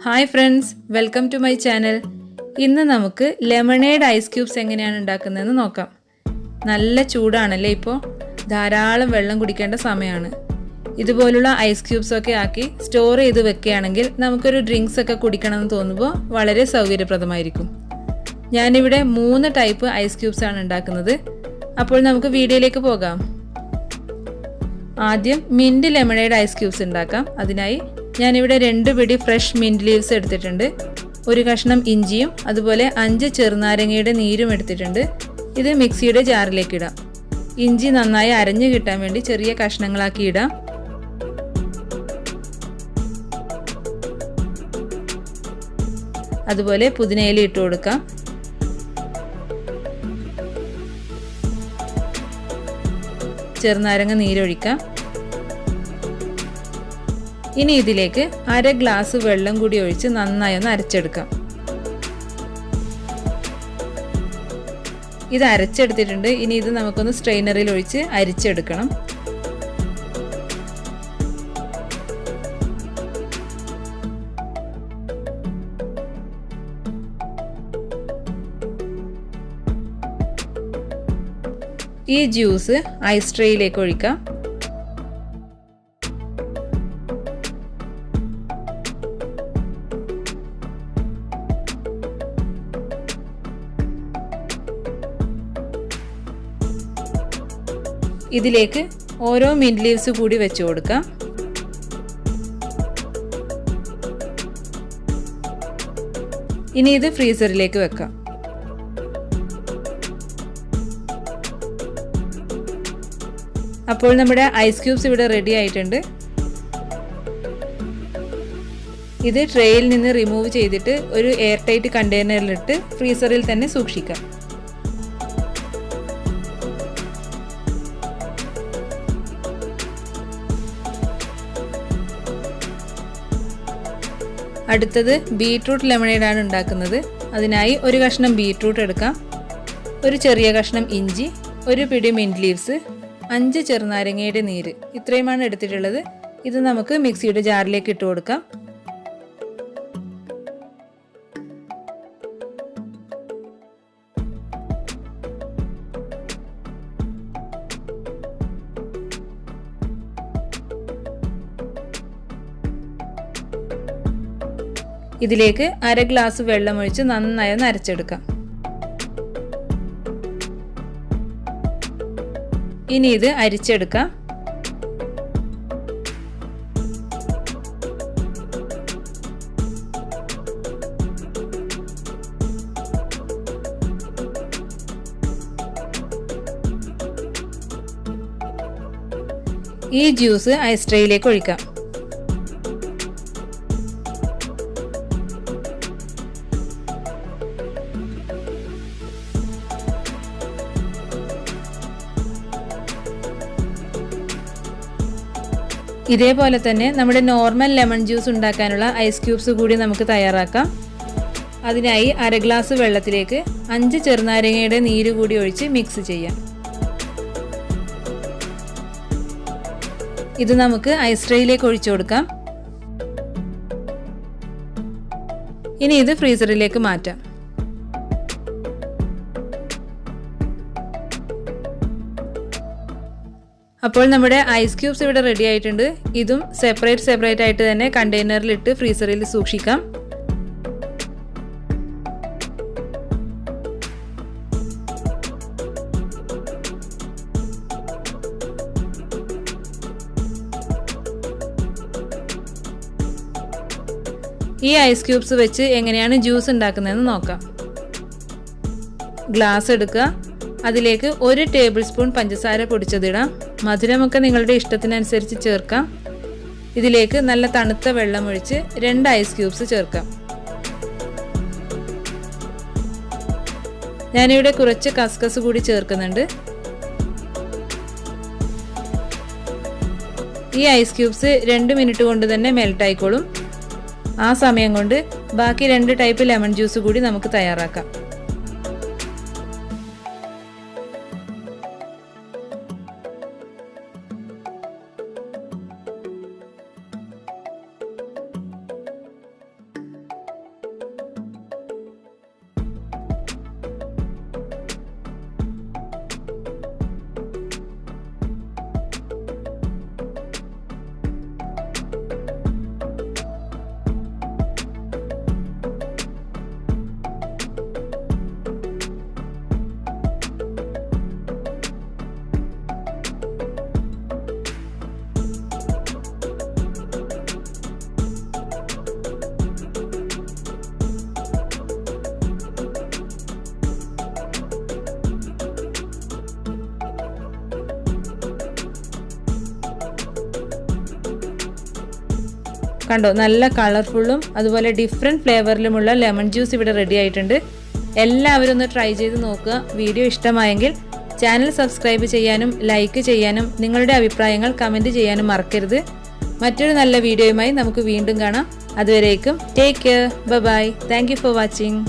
Hi friends, welcome to my channel. ഇന്ന് നമുക്ക് lemonade ice cubes എങ്ങനെയാണ് ഉണ്ടാക്കുന്നതെന്ന് നോക്കാം. നല്ല ചൂടാണല്ലേ ഇപ്പോൾ, ധാരാളം വെള്ളം കുടിക്കേണ്ട സമയമാണ്. ഇതുപോലുള്ള ഐസ് ക്യൂബ്സ് ഒക്കെ ആക്കി സ്റ്റോർ ചെയ്ത് വെക്കുകയാണെങ്കിൽ നമുക്കൊരു ഡ്രിങ്ക്സ് ഒക്കെ കുടിക്കണമെന്ന് തോന്നുമ്പോൾ വളരെ സൗകര്യപ്രദമായിരിക്കും. ഞാനിവിടെ 3 ടൈപ്പ് ഐസ് ക്യൂബ്സ് ആണ് ഉണ്ടാക്കുന്നത്. അപ്പോൾ നമുക്ക് വീഡിയോയിലേക്ക് പോകാം. ആദ്യം മിൻറ്റ് ലെമണേഡ് ഐസ് ക്യൂബ്സ് ഉണ്ടാക്കാം. അതിനായി ഞാനിവിടെ 2 പിടി ഫ്രഷ് മിൻറ്റ് ലീവ്സ് എടുത്തിട്ടുണ്ട്. ഒരു കഷ്ണം ഇഞ്ചിയും അതുപോലെ 5 ചെറുനാരങ്ങയുടെ നീരും എടുത്തിട്ടുണ്ട്. ഇത് മിക്സിയുടെ ജാറിലേക്ക് ഇടാം. ഇഞ്ചി നന്നായി അരഞ്ഞു കിട്ടാൻ വേണ്ടി ചെറിയ കഷ്ണങ്ങളാക്കി ഇടാം. അതുപോലെ പുതിനയില ഇട്ട് കൊടുക്കാം. ചെറുനാരങ്ങ നീരൊഴിക്കാം. ഇനി ഇതിലേക്ക് 1/2 ഗ്ലാസ് വെള്ളം കൂടി ഒഴിച്ച് നന്നായി ഒന്ന് അരച്ചെടുക്കാം. ഇത് അരച്ചെടുത്തിട്ടുണ്ട്. ഇനി ഇത് നമുക്കൊന്ന് സ്ട്രെയിനറിൽ ഒഴിച്ച് അരിച്ചെടുക്കണം. ഈ ജ്യൂസ് ഐസ് ട്രേയിലേക്ക് ഒഴിക്കാം. ഇതിലേക്ക് ഓരോ മിൻറ്റ് ലീവ്സ് കൂടി വെച്ച് കൊടുക്കാം. ഇനി ഇത് ഫ്രീസറിലേക്ക് വെക്കാം. അപ്പോൾ നമ്മുടെ ഐസ് ക്യൂബ്സ് ഇവിടെ റെഡി ആയിട്ടുണ്ട്. ഇത് ട്രേയിൽ നിന്ന് റിമൂവ് ചെയ്തിട്ട് ഒരു എയർ ടൈറ്റ് കണ്ടെയ്നറിലിട്ട് ഫ്രീസറിൽ തന്നെ സൂക്ഷിക്കാം. അടുത്തത് ബീട്രൂട്ട് ലെമണേഡ് ആണ് ഉണ്ടാക്കുന്നത്. അതിനായി ഒരു കഷ്ണം ബീട്രൂട്ട് എടുക്കാം. ഒരു ചെറിയ കഷ്ണം ഇഞ്ചി, ഒരു പിടി മിൻറ്റ് ലീവ്സ്, 5 ചെറുനാരങ്ങയുടെ നീര്, ഇത്രയുമാണ് എടുത്തിട്ടുള്ളത്. ഇത് നമുക്ക് മിക്സിയുടെ ജാറിലേക്ക് ഇട്ട് കൊടുക്കാം. ഇതിലേക്ക് 1/2 ഗ്ലാസ് വെള്ളം ഒഴിച്ച് നന്നായി ഒന്ന് അരച്ചെടുക്കാം. ഇനി ഇത് അരിച്ചെടുക്കാം. ഈ ജ്യൂസ് ഐസ് ട്രേയിലേക്ക് ഒഴിക്കാം. ഇതേപോലെ തന്നെ നമ്മുടെ നോർമൽ ലെമൺ ജ്യൂസ് ഉണ്ടാക്കാനുള്ള ഐസ് ക്യൂബ്സ് കൂടി നമുക്ക് തയ്യാറാക്കാം. അതിനായി 1/2 ഗ്ലാസ് വെള്ളത്തിലേക്ക് 5 ചെറുനാരങ്ങയുടെ നീര് കൂടി ഒഴിച്ച് മിക്സ് ചെയ്യാം. ഇത് നമുക്ക് ഐസ് ട്രേയിലേക്ക് ഒഴിച്ചു കൊടുക്കാം. ഇനി ഇത് ഫ്രീസറിലേക്ക് മാറ്റാം. അപ്പോൾ നമ്മുടെ ഐസ് ക്യൂബ്സ് ഇവിടെ റെഡി ആയിട്ടുണ്ട്. ഇതും സെപ്പറേറ്റ് ആയിട്ട് തന്നെ കണ്ടെയ്നറിലിട്ട് ഫ്രീസറിൽ സൂക്ഷിക്കാം. ഈ ഐസ് ക്യൂബ്സ് വെച്ച് എങ്ങനെയാണ് ജ്യൂസ് ഉണ്ടാക്കുന്നതെന്ന് നോക്കാം. ഗ്ലാസ് എടുക്കുക. അതിലേക്ക് 1 ടേബിൾ സ്പൂൺ പഞ്ചസാര പൊടിച്ചതിടാം. മധുരമൊക്കെ നിങ്ങളുടെ ഇഷ്ടത്തിനനുസരിച്ച് ചേർക്കാം. ഇതിലേക്ക് നല്ല തണുത്ത വെള്ളം ഒഴിച്ച് 2 ഐസ് ക്യൂബ്സ് ചേർക്കാം. ഞാനിവിടെ കുറച്ച് കസ്കസ് കൂടി ചേർക്കുന്നുണ്ട്. ഈ ഐസ് ക്യൂബ്സ് 2 മിനിറ്റ് കൊണ്ട് തന്നെ മെൽറ്റ് ആയിക്കോളും. ആ സമയം കൊണ്ട് ബാക്കി 2 ടൈപ്പ് ലെമൺ ജ്യൂസ് കൂടി നമുക്ക് തയ്യാറാക്കാം. കണ്ടോ, നല്ല കളർഫുള്ളും അതുപോലെ ഡിഫറെൻറ്റ് ഫ്ലേവറിലുമുള്ള ലെമൺ ജ്യൂസ് ഇവിടെ റെഡി ആയിട്ടുണ്ട്. എല്ലാവരും ഒന്ന് ട്രൈ ചെയ്ത് നോക്കുക. വീഡിയോ ഇഷ്ടമായെങ്കിൽ ചാനൽ സബ്സ്ക്രൈബ് ചെയ്യാനും ലൈക്ക് ചെയ്യാനും നിങ്ങളുടെ അഭിപ്രായങ്ങൾ കമൻറ്റ് ചെയ്യാനും മറക്കരുത്. മറ്റൊരു നല്ല വീഡിയോയുമായി നമുക്ക് വീണ്ടും കാണാം. അതുവരേക്കും take care, bye bye. Thank you for watching.